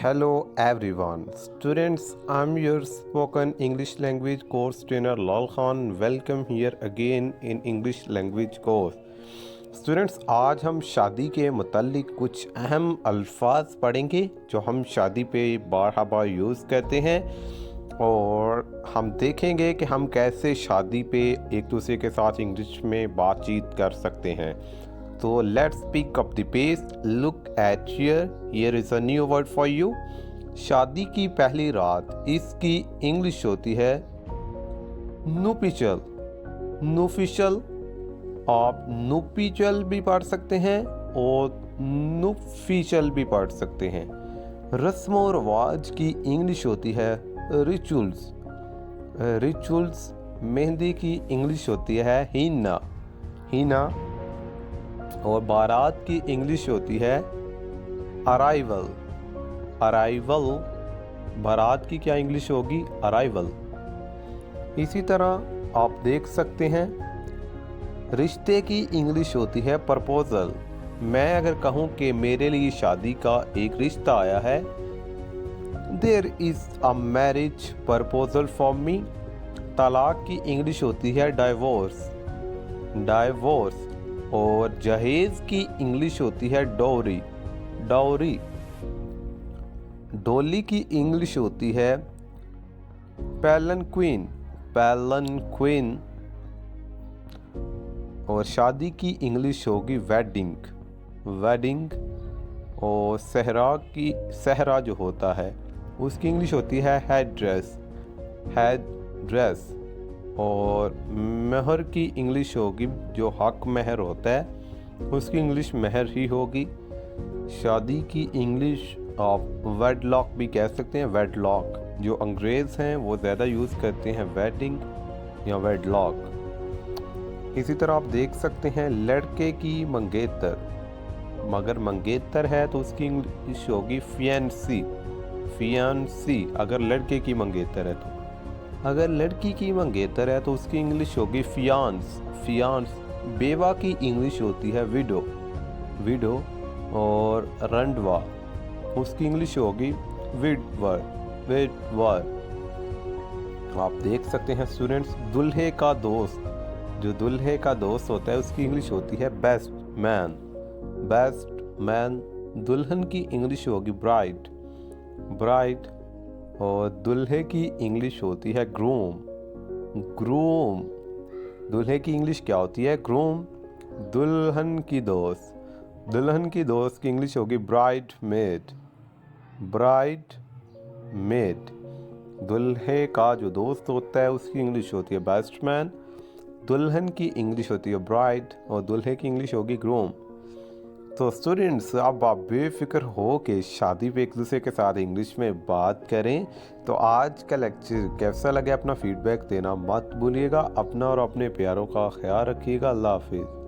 Hello everyone. Students, I'm your spoken English language course trainer Lal Khan. Welcome here again in English language course. Students, आज हम शादी के मुतालिक कुछ अहम अल्फाज पढ़ेंगे जो हम शादी पे बार बार यूज़ करते हैं और हम देखेंगे कि हम कैसे शादी पे एक दूसरे के साथ इंग्लिश में बातचीत कर सकते हैं। तो let's pick up the pace. Look at here is a new word for you. शादी की पहली रात, इसकी इंग्लिश होती है नुपिचल। नुफिशल, आप नुपिचल भी पढ़ सकते हैं और नुफिशल भी पढ़ सकते हैं। रस्म और रवाज की इंग्लिश होती है रिचुअल्स। रिचुअल्स। मेहंदी की इंग्लिश होती है हिन्ना। हिना। और बारात की इंग्लिश होती है अराइवल। अराइवल। बारात की क्या इंग्लिश होगी? अराइवल। इसी तरह आप देख सकते हैं रिश्ते की इंग्लिश होती है प्रपोजल। मैं अगर कहूँ कि मेरे लिए शादी का एक रिश्ता आया है, there is a marriage proposal for me. तलाक की इंग्लिश होती है डाइवोर्स। डाइवोर्स। और जहेज की इंग्लिश होती है डोरी। डोरी। डोली की इंग्लिश होती है पैलनक्विन। पैलनक्विन। और शादी की इंग्लिश होगी वेडिंग। वेडिंग। और सहरा जो होता है उसकी इंग्लिश होती है हेड ड्रेस। Head dress. और महर की इंग्लिश होगी, जो हक महर होता है उसकी इंग्लिश महर ही होगी। शादी की इंग्लिश आप वेडलॉक भी कह सकते हैं। वेडलॉक। जो अंग्रेज़ हैं वो ज़्यादा यूज़ करते हैं वेडिंग या वेडलॉक। इसी तरह आप देख सकते हैं लड़के की मंगेतर। मगर मंगेतर है तो उसकी इंग्लिश होगी फियांसी। फियांसी अगर लड़के की मंगेतर है तो। अगर लड़की की मंगेतर है तो उसकी इंग्लिश होगी फियांस। फियांस। बेवा की इंग्लिश होती है विडो। विडो। और रंडवा, उसकी इंग्लिश होगी विडवर। विडवर। आप देख सकते हैं स्टूडेंट्स, दुल्हे का दोस्त। जो दुल्हे का दोस्त होता है उसकी इंग्लिश होती है बेस्ट मैन। Best man. दुल्हन की इंग्लिश होगी ब्राइड। ब्राइड। और दुल्हे की इंग्लिश होती है ग्रूम। ग्रूम। दुल्हे की इंग्लिश क्या होती है? ग्रूम। दुल्हन की दोस्त। दुल्हन की दोस्त की इंग्लिश होगी ब्राइड मेड। Bride made. दुल्हे का जो दोस्त होता है उसकी इंग्लिश होती है बेस्ट मैन। दुल्हन की इंग्लिश होती है ब्राइड और दुल्हे की इंग्लिश होगी ग्रूम। तो स्टूडेंट्स, अब आप बेफिक्र हो के शादी पे एक दूसरे के साथ इंग्लिश में बात करें। तो आज का लेक्चर कैसा लगे अपना फीडबैक देना मत भूलिएगा। अपना और अपने प्यारों का ख्याल रखिएगा। अल्लाह हाफिज़।